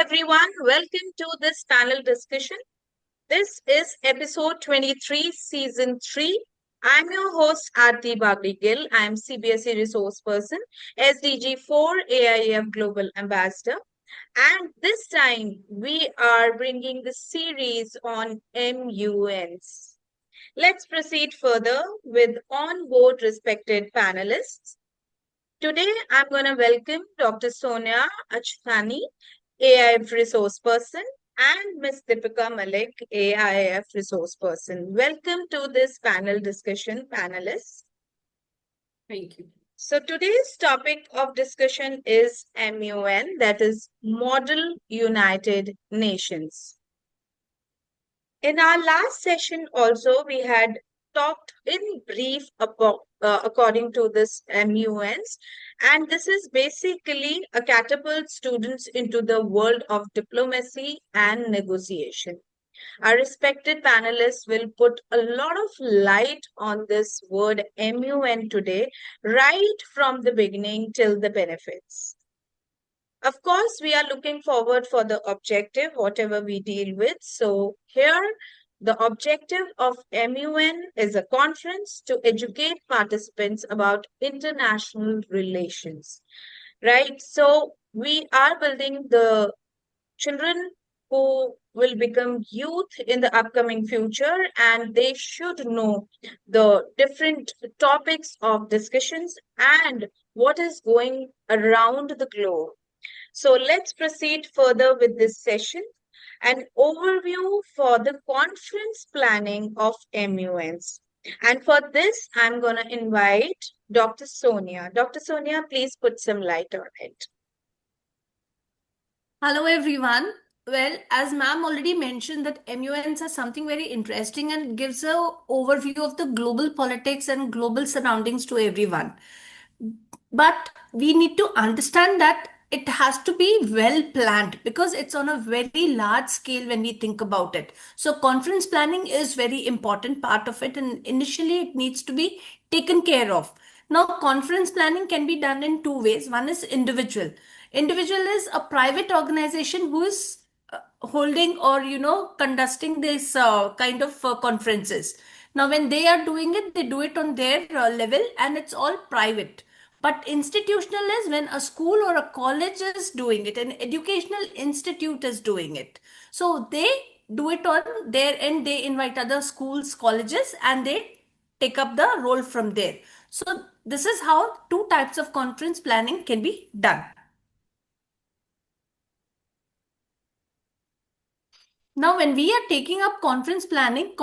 everyone, welcome to this panel discussion. This is episode 23, season 3. I'm your host, Aarti Bagri Gill. I'm CBSE resource person, SDG 4 AIF Global Ambassador. And this time we are bringing the series on MUNs. Let's proceed further with on-board respected panelists. Today, I'm going to welcome Dr. Sonia Achthani, AIF resource person, and Ms. Deepika Malik, AIF resource person. Welcome to this panel discussion, panelists. Thank you. So today's topic of discussion is MUN, that is Model United Nations. In our last session also, we had talked in brief about, according to this MUNs, and this is basically a catapult students into the world of diplomacy and negotiation. Our respected panelists will put a lot of light on this word MUN today, right from the beginning till the benefits. Of course, we are looking forward for the objective, whatever we deal with. So here, the objective of MUN is a conference to educate participants about international relations, right? So we are building the children who will become youth in the upcoming future, and they should know the different topics of discussions and what is going around the globe. So let's proceed further with this session. An overview for the conference planning of MUNs. And for this, I'm going to invite Dr. Sonia. Dr. Sonia, please put some light on it. Hello, everyone. Well, as ma'am already mentioned that MUNs are something very interesting and gives a overview of the global politics and global surroundings to everyone. But we need to understand that it has to be well planned because it's on a very large scale when we think about it. So conference planning is very important part of it, and initially it needs to be taken care of. Now, conference planning can be done in two ways. One is individual. Individual is a private organization who is holding or conducting this kind of conferences. Now when they are doing it, they do it on their level and it's all private. But institutional is when a school or a college is doing it, an educational institute is doing it. So they do it on their end, they invite other schools, colleges, and they take up the role from there. So this is how two types of conference planning can be done. Now, when we are taking up conference planning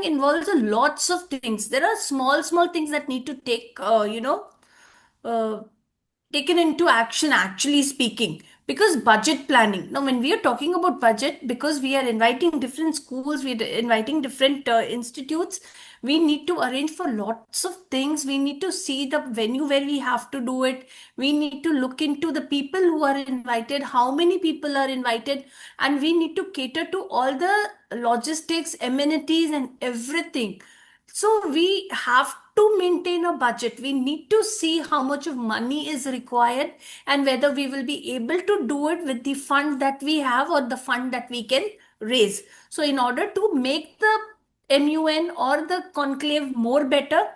involves a lots of things. There are small things that need to take, uh, taken into action, actually speaking. Because budget planning. Now, when we are talking about budget, because we are inviting different schools, we are inviting different institutes, we need to arrange for lots of things. We need to see the venue where we have to do it. We need to look into the people who are invited, how many people are invited, and we need to cater to all the logistics, amenities, and everything. So we have to maintain a budget. We need to see how much of money is required and whether we will be able to do it with the fund that we have or the fund that we can raise. So in order to make the MUN or the conclave more better,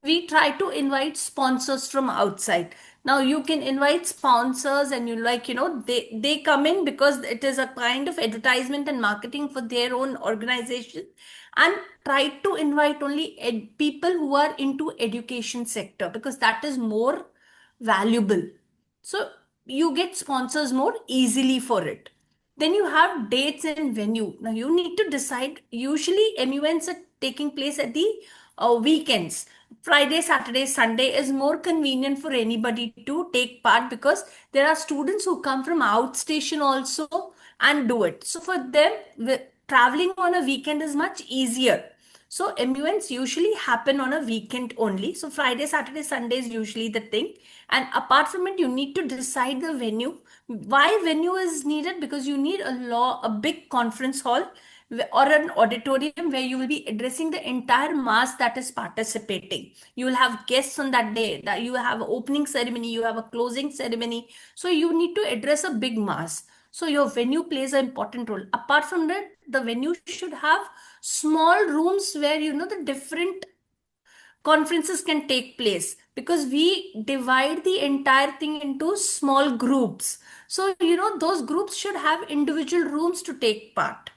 we try to invite sponsors from outside. Now you can invite sponsors and they come in because it is a kind of advertisement and marketing for their own organization, and try to invite only people who are into education sector because that is more valuable. So you get sponsors more easily for it. Then you have dates and venue. Now you need to decide. Usually MUNs are taking place at the weekends. Friday, Saturday, Sunday is more convenient for anybody to take part because there are students who come from outstation also and do it. So for them, traveling on a weekend is much easier. So MUNs usually happen on a weekend only. So Friday, Saturday, Sunday is usually the thing. And apart from it, you need to decide the venue. Why venue is needed? Because you need a big conference hall or an auditorium where you will be addressing the entire mass that is participating. You will have guests on that day. That you have an opening ceremony, you have a closing ceremony. So you need to address a big mass. So your venue plays an important role. Apart from that, the venue should have small rooms where the different conferences can take place, because we divide the entire thing into small groups. So those groups should have individual rooms to take part.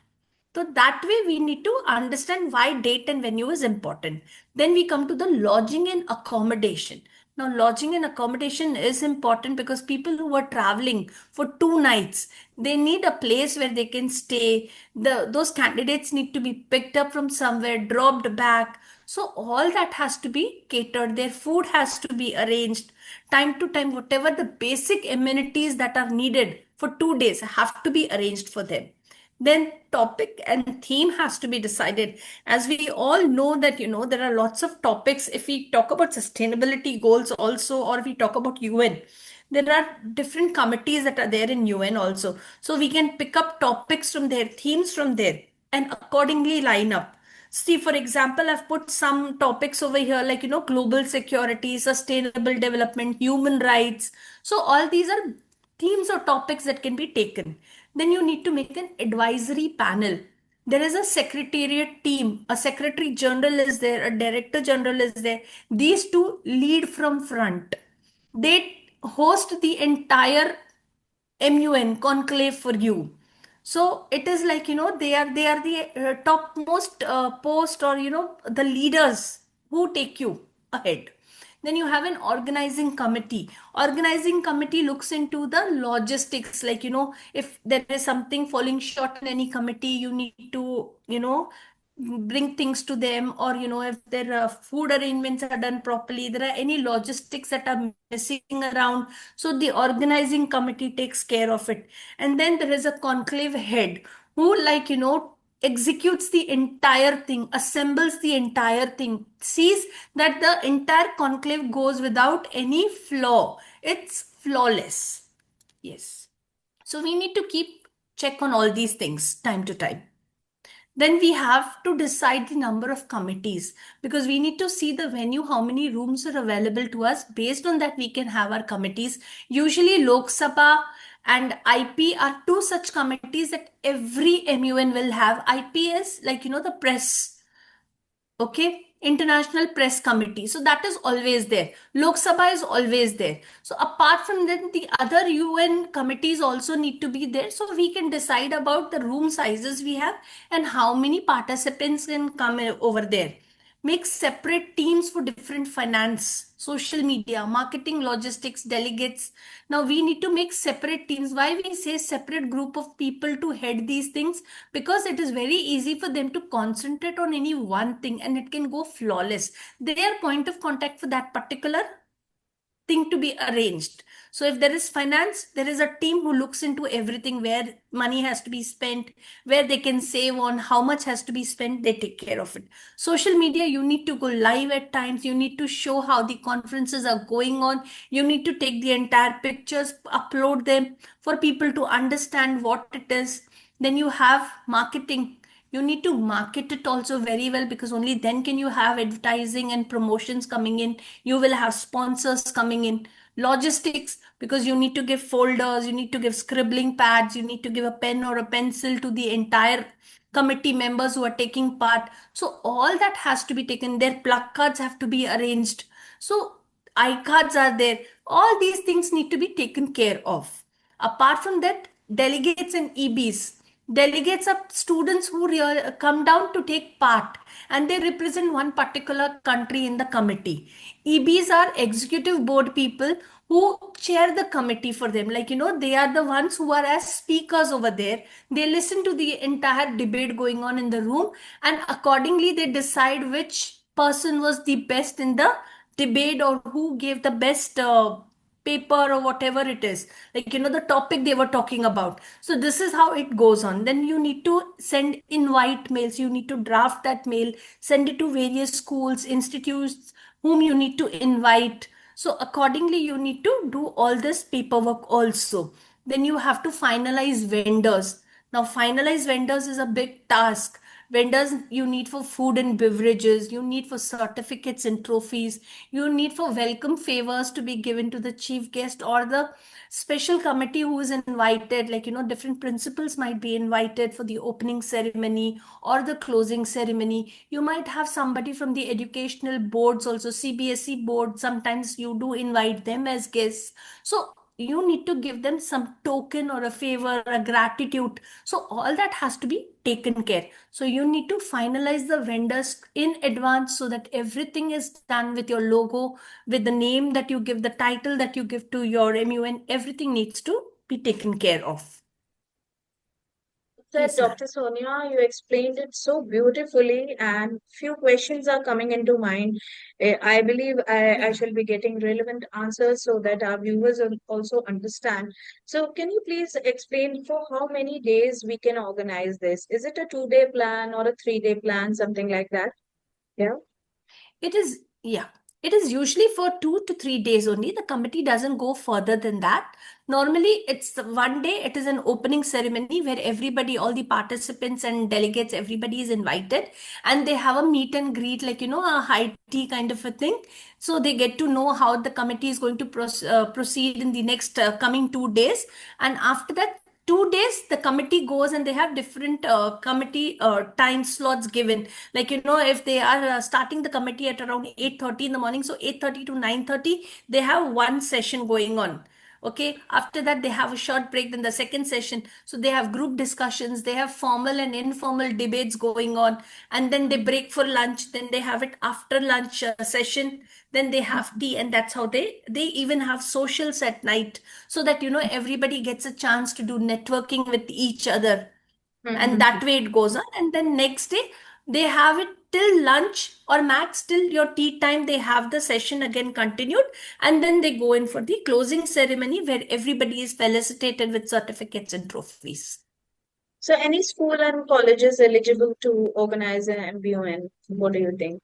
So that way we need to understand why date and venue is important. Then we come to the lodging and accommodation. Now, lodging and accommodation is important because people who are traveling for 2 nights, they need a place where they can stay. Those candidates need to be picked up from somewhere, dropped back. So all that has to be catered. Their food has to be arranged. Time to time, whatever the basic amenities that are needed for 2 days have to be arranged for them. Then topic and theme has to be decided. As we all know that there are lots of topics. If we talk about sustainability goals also, or if we talk about UN, there are different committees that are there in UN also, so we can pick up topics from there, themes from there, and accordingly line up. See, for example, I've put some topics over here like, global security, sustainable development, human rights. So all these are themes or topics that can be taken. Then you need to make an advisory panel. There is a secretariat team, a secretary general is there, a director general is there. These two lead from front. They host the entire MUN conclave for you. So it is like, they are the topmost post, or the leaders who take you ahead. Then you have an organizing committee. Organizing committee looks into the logistics, like, if there is something falling short in any committee, you need to bring things to them, or if their food arrangements are done properly, there are any logistics that are missing around, so the organizing committee takes care of it. And then there is a conclave head who, like, executes the entire thing, assembles the entire thing, sees that the entire conclave goes without any flaw. It's flawless. Yes. So we need to keep check on all these things time to time. Then we have to decide the number of committees, because we need to see the venue, how many rooms are available to us. Based on that, we can have our committees. Usually, Lok Sabha and IP are two such committees that every MUN will have. IP is like, the press. Okay, International Press Committee, so that is always there. Lok Sabha is always there. So apart from that, the other UN committees also need to be there, so we can decide about the room sizes we have and how many participants can come over there. Make separate teams for different finance, social media, marketing, logistics, delegates. Now we need to make separate teams. Why we say separate group of people to head these things? Because it is very easy for them to concentrate on any one thing and it can go flawless. They are point of contact for that particular thing to be arranged. So if there is finance, there is a team who looks into everything, where money has to be spent, where they can save on, how much has to be spent, they take care of it. Social media, you need to go live at times, you need to show how the conferences are going on, you need to take the entire pictures, upload them for people to understand what it is. Then you have marketing. You need to market it also very well, because only then can you have advertising and promotions coming in. You will have sponsors coming in. Logistics, because you need to give folders, you need to give scribbling pads, you need to give a pen or a pencil to the entire committee members who are taking part. So all that has to be taken. Their plug cards have to be arranged. So iCards are there. All these things need to be taken care of. Apart from that, delegates and EBs. Delegates are students who come down to take part, and they represent one particular country in the committee. EBs are executive board people who chair the committee for them. Like, they are the ones who are as speakers over there. They listen to the entire debate going on in the room, and accordingly, they decide which person was the best in the debate, or who gave the best paper or whatever it is, like, the topic they were talking about. So this is how it goes on. Then you need to send invite mails, you need to draft that mail, send it to various schools, institutes whom you need to invite. So accordingly, you need to do all this paperwork also. Then you have to finalize vendors. Now finalize vendors is a big task. vendors you need for food and beverages, you need for certificates and trophies, you need for welcome favors to be given to the chief guest or the special committee who is invited, like different principals might be invited for the opening ceremony or the closing ceremony. You might have somebody from the educational boards also, CBSE board, sometimes you do invite them as guests. So you need to give them some token or a favor, a gratitude. So all that has to be taken care. So you need to finalize the vendors in advance so that everything is done with your logo, with the name that you give, the title that you give to your MUN. Everything needs to be taken care of. Said Yes, ma'am. Dr. Sonia, you explained it so beautifully, and few questions are coming into mind. I believe I Yeah. shall be getting relevant answers so that our viewers will also understand. So, can you please explain for how many days we can organize this? Is it a 2 day plan or a 3 day plan, something like that? Yeah. It is, yeah. It is usually for 2 to 3 days only. The committee doesn't go further than that. Normally, it's one day, it is an opening ceremony where everybody, all the participants and delegates, everybody is invited and they have a meet and greet, like, a high tea kind of a thing. So they get to know how the committee is going to proceed in the next coming 2 days. And after that, 2 days the committee goes and they have different committee time slots given, like if they are starting the committee at around 8:30 in the morning, so 8:30 to 9:30 they have one session going on. Okay, after that they have a short break, then the second session, so they have group discussions, they have formal and informal debates going on, and then they break for lunch, then they have it after lunch session, then they have tea, and that's how they even have socials at night, so that everybody gets a chance to do networking with each other, and Mhm. that way it goes on. And then next day they have it till lunch or max till your tea time, they have the session again continued, and then they go in for the closing ceremony where everybody is felicitated with certificates and trophies. So, any school and colleges eligible to organize an MBON? What do you think?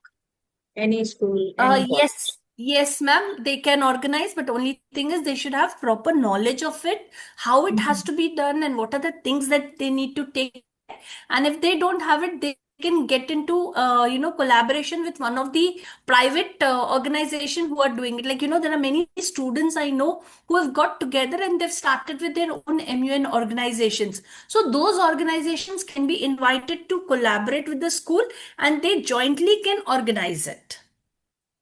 Any school, any college? Yes, ma'am, they can organize, but only thing is they should have proper knowledge of it, how it has Mhm. to be done, and what are the things that they need to take. And if they don't have it, they can get into collaboration with one of the private organization who are doing it. Like there are many students I know who have got together and they've started with their own MUN organizations. So those organizations can be invited to collaborate with the school and they jointly can organize it.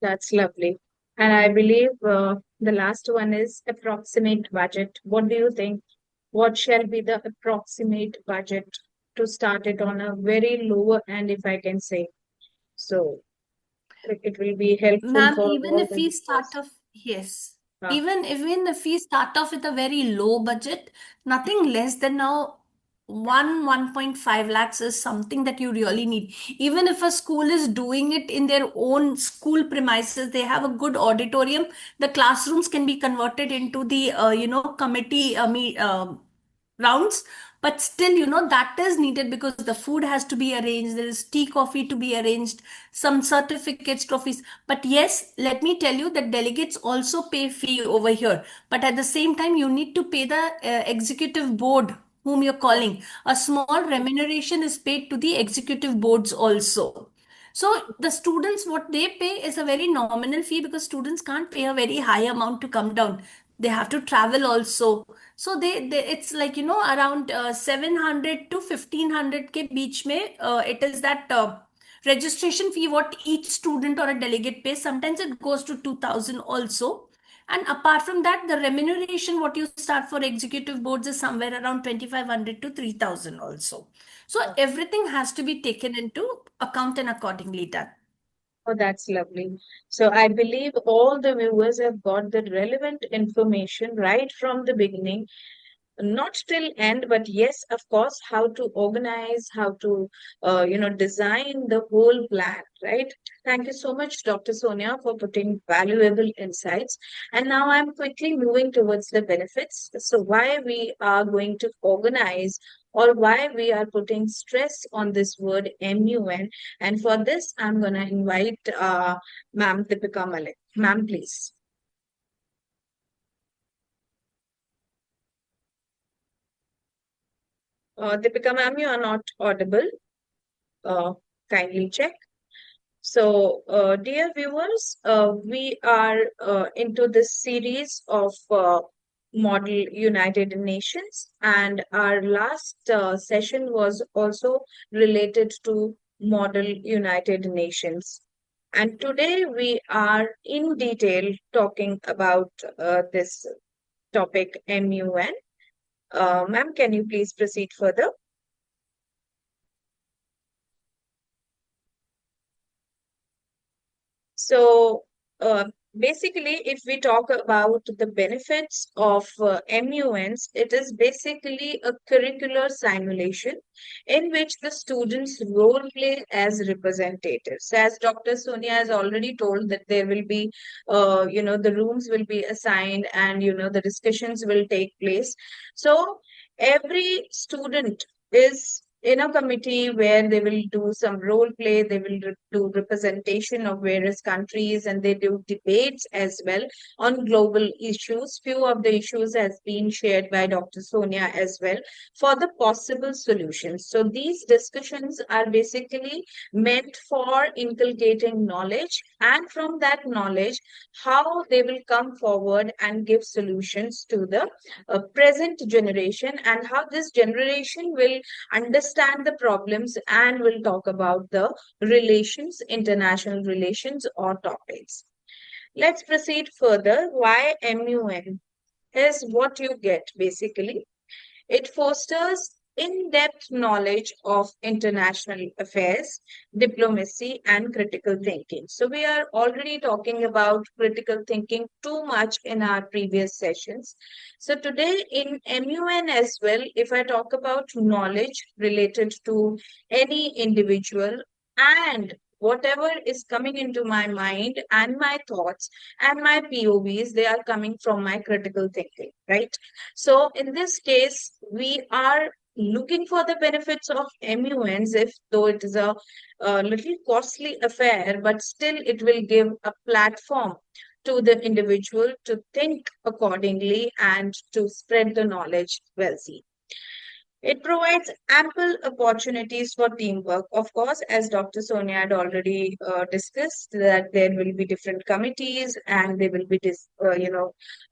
That's lovely. And I believe the last one is approximate budget. What do you think? What shall be the approximate budget to start it on a very lower end, if I can say? So like, it will be helpful Ma'am, for even all if the we start viewers. off, yes, Uh, even if we start off with a very low budget, nothing less than now 1.5 lakhs is something that you really need. Even if a school is doing it in their own school premises, they have a good auditorium. The classrooms can be converted into the committee rounds, but still that is needed because the food has to be arranged, there is tea coffee to be arranged, some certificates, trophies. But yes, let me tell you that delegates also pay fee over here, but at the same time you need to pay the executive board whom you're calling. A small remuneration is paid to the executive boards also. So the students, what they pay is a very nominal fee because students can't pay a very high amount to come down. They have to travel also. So they it's like around 700 to 1500 ke beach mein, it is that registration fee what each student or a delegate pays. Sometimes it goes to 2000 also. And apart from that, the remuneration what you start for executive boards is somewhere around 2500 to 3000 also. So everything has to be taken into account and accordingly done. oh, that's lovely. So I believe all the viewers have got the relevant information right from the beginning, not till end, but yes, of course, how to organize, how to design the whole plan, right? Thank you so much, Dr. Sonia, for putting valuable insights. And now I'm quickly moving towards the benefits. So why we are going to organize, or why we are putting stress on this word MUN. And for this I'm going to invite Ma'am Deepika Malik. Ma'am, please. Deepika ma'am, you are not audible. uh, kindly check. So, dear viewers, we are into this series of Model United Nations, and our last session was also related to Model United Nations. And today we are in detail talking about this topic, MUN. Ma'am, can you please proceed further? So, uh, basically, if we talk about the benefits of MUNs, it is basically a curricular simulation in which the students role play as representatives. As Dr. Sonia has already told that there will be, the rooms will be assigned and, the discussions will take place. So, every student is in a committee where they will do some role play, they will do representation of various countries, and they do debates as well on global issues. Few of the issues has been shared by Dr. Sonia as well for the possible solutions. So these discussions are basically meant for inculcating knowledge, and from that knowledge, how they will come forward and give solutions to the present generation, and how this generation will understand the problems and will talk about the relations, international relations or topics. Let's proceed further. Why MUN is what you get basically. It fosters in-depth knowledge of international affairs, diplomacy, and critical thinking. So we are already talking about critical thinking too much in our previous sessions. So today in MUN as well, if I talk about knowledge related to any individual and whatever is coming into my mind and my thoughts and my POVs, they are coming from my critical thinking, right? So in this case, we are looking for the benefits of MUNs, if though it is a little costly affair, but still it will give a platform to the individual to think accordingly and to spread the knowledge well seen. It provides ample opportunities for teamwork. Of course, as Dr. Sonia had already discussed, that there will be different committees and they will be,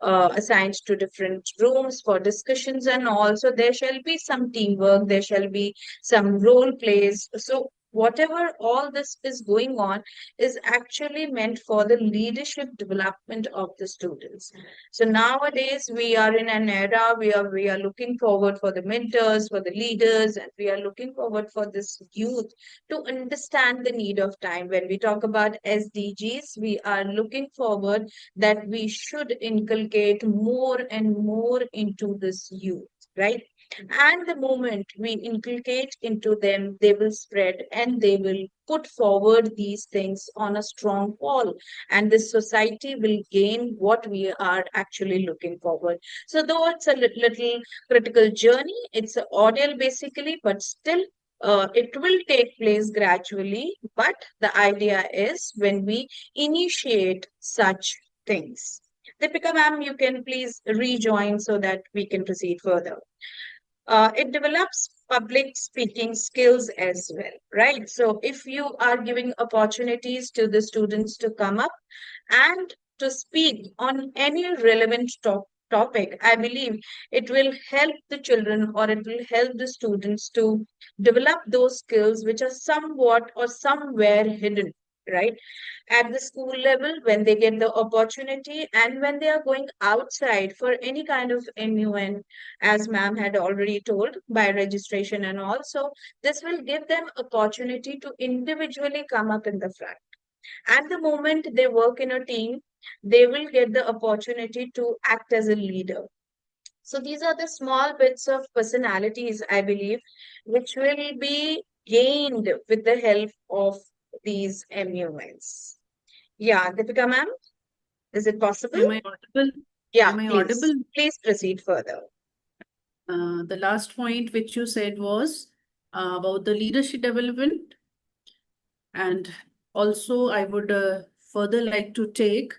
assigned to different rooms for discussions, and also there shall be some teamwork, there shall be some role plays. So whatever all this is going on is actually meant for the leadership development of the students. So nowadays we are in an era we are looking forward for the mentors, for the leaders, and we are looking forward for this youth to understand the need of time. When we talk about SDGs, we are looking forward that we should inculcate more and more into this youth, right? And the moment we inculcate into them, they will spread and they will put forward these things on a strong wall, and this society will gain what we are actually looking forward. So, though it's a little critical journey, it's an ordeal basically, but still. It will take place gradually, but the idea is when we initiate such things. Deepika ma'am, you can please rejoin so that we can proceed further. It develops public speaking skills as well, right? So if you are giving opportunities to the students to come up and to speak on any relevant topic, I believe it will help the children or it will help the students to develop those skills which are somewhat or somewhere hidden, right? At the school level, when they get the opportunity and when they are going outside for any kind of MUN, as ma'am had already told, by registration and all. So this will give them opportunity to individually come up in the front. At the moment they work in a team, they will get the opportunity to act as a leader. So these are the small bits of personalities, I believe, which will be gained with the help of these MUNs. Yeah, Deepika ma'am, is it possible? Am I audible? Yeah, Am I please. audible? Please proceed further. The last point which you said was about the leadership development, and also I would further like to take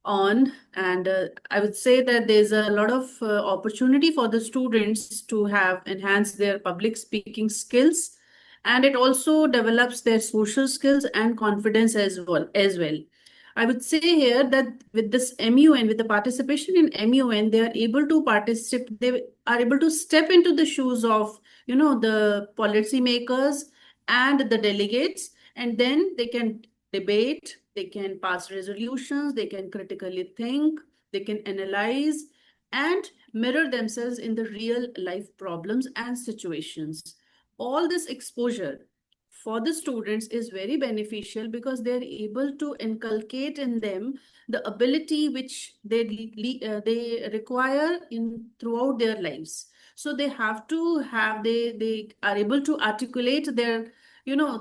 on, and I would say that there's a lot of opportunity for the students to have enhanced their public speaking skills and it also develops their social skills and confidence as well. I would say here that with this MUN, with the participation in MUN, they are able to participate, they are able to step into the shoes of, the policymakers and the delegates, and then they can debate, they can pass resolutions, they can critically think, they can analyze and mirror themselves in the real life problems and situations. All this exposure for the students is very beneficial because they're able to inculcate in them the ability which they require in throughout their lives. So they have to have, they are able to articulate their,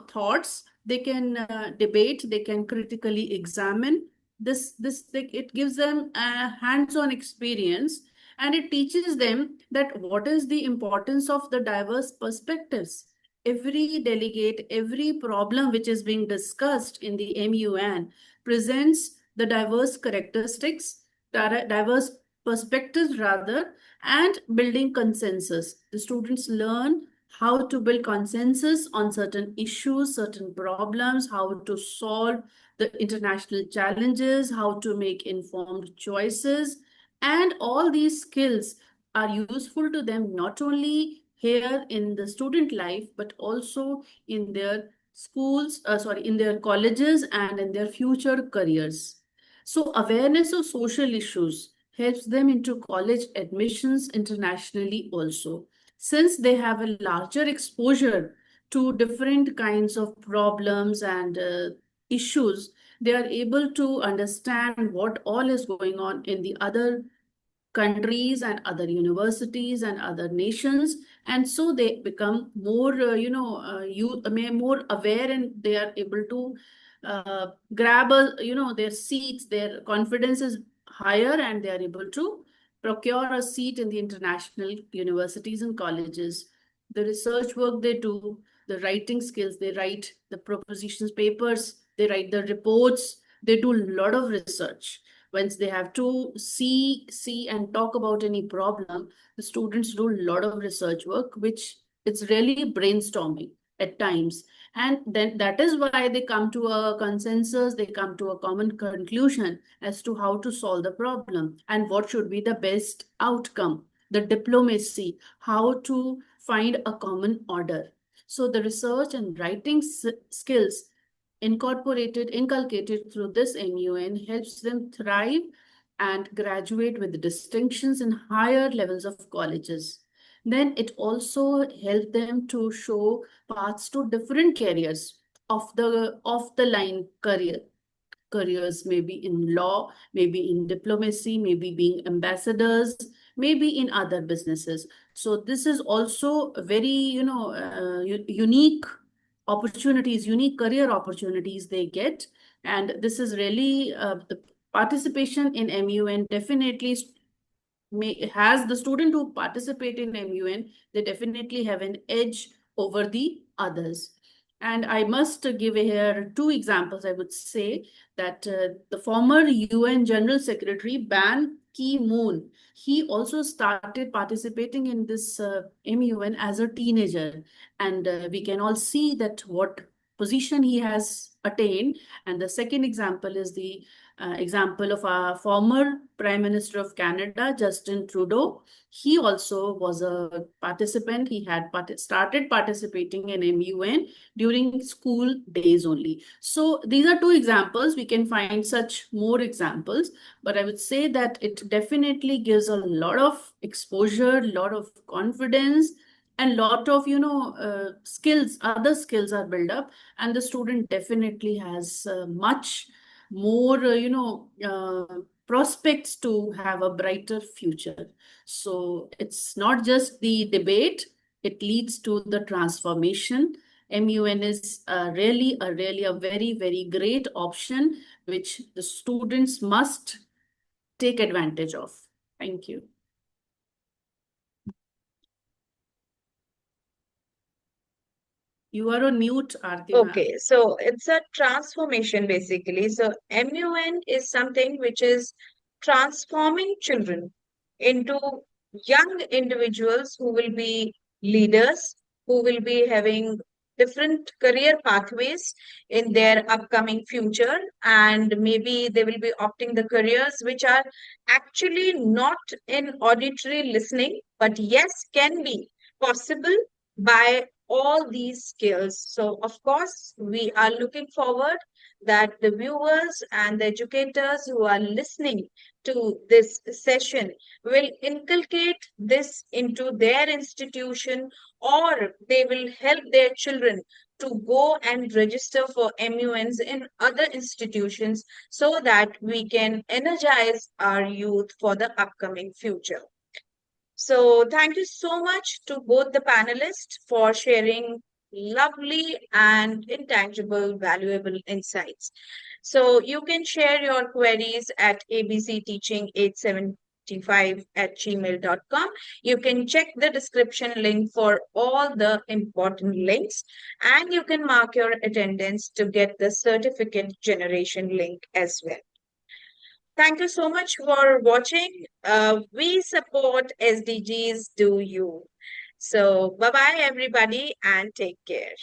thoughts. They can debate, they can critically examine. It gives them a hands-on experience, and it teaches them that what is the importance of the diverse perspectives. Every delegate, every problem which is being discussed in the MUN presents the diverse characteristics, diverse perspectives rather, and building consensus. The students learn how to build consensus on certain issues, certain problems, how to solve the international challenges, how to make informed choices, and all these skills are useful to them not only here in the student life but also in their in their colleges and in their future careers. So awareness of social issues helps them into college admissions internationally also, since they have a larger exposure to different kinds of problems and issues. They are able to understand what all is going on in the other countries and other universities and other nations, and so they become more more aware, and they are able to grab their seats. Their confidence is higher, and they are able to procure a seat in the international universities and colleges. The research work they do, the writing skills, they write the propositions papers, they write the reports, they do a lot of research. Once they have to see and talk about any problem, the students do a lot of research work, which it's really brainstorming at times. And then that is why they come to a consensus, they come to a common conclusion as to how to solve the problem and what should be the best outcome, the diplomacy, how to find a common order. So the research and writing skills inculcated through this MUN helps them thrive and graduate with distinctions in higher levels of colleges. Then it also helped them to show paths to different careers of the line careers, maybe in law, maybe in diplomacy, maybe being ambassadors, maybe in other businesses. So this is also a very, unique opportunities, unique career opportunities they get. And this is really the participation in MUN definitely has the student who participate in MUN, they definitely have an edge over the others. And I must give here two examples. I would say that the former UN General Secretary Ban Ki-moon, he also started participating in this MUN as a teenager, and we can all see that what position he has attained. And the second example is the example of our former Prime Minister of Canada, Justin Trudeau. He also was a participant. He had started participating in MUN during school days only. So these are two examples. We can find such more examples, but I would say that it definitely gives a lot of exposure, a lot of confidence, and lot of skills. Other skills are built up, and the student definitely has much more prospects to have a brighter future. So it's not just the debate, it leads to the transformation. MUN is really a very, very great option which the students must take advantage of. Thank you. You are on mute, Aarti ma'am. Okay, so it's a transformation basically. So MUN is something which is transforming children into young individuals who will be leaders, who will be having different career pathways in their upcoming future, and maybe they will be opting the careers which are actually not in auditory listening, but yes, can be possible by all these skills. So, of course, we are looking forward that the viewers and the educators who are listening to this session will inculcate this into their institution, or they will help their children to go and register for MUNs in other institutions so that we can energize our youth for the upcoming future. So, thank you so much to both the panelists for sharing lovely and intangible, valuable insights. So, you can share your queries at abcteaching875@gmail.com. You can check the description link for all the important links, and you can mark your attendance to get the certificate generation link as well. Thank you so much for watching. We support SDGs, do you? So, bye bye, everybody, and take care.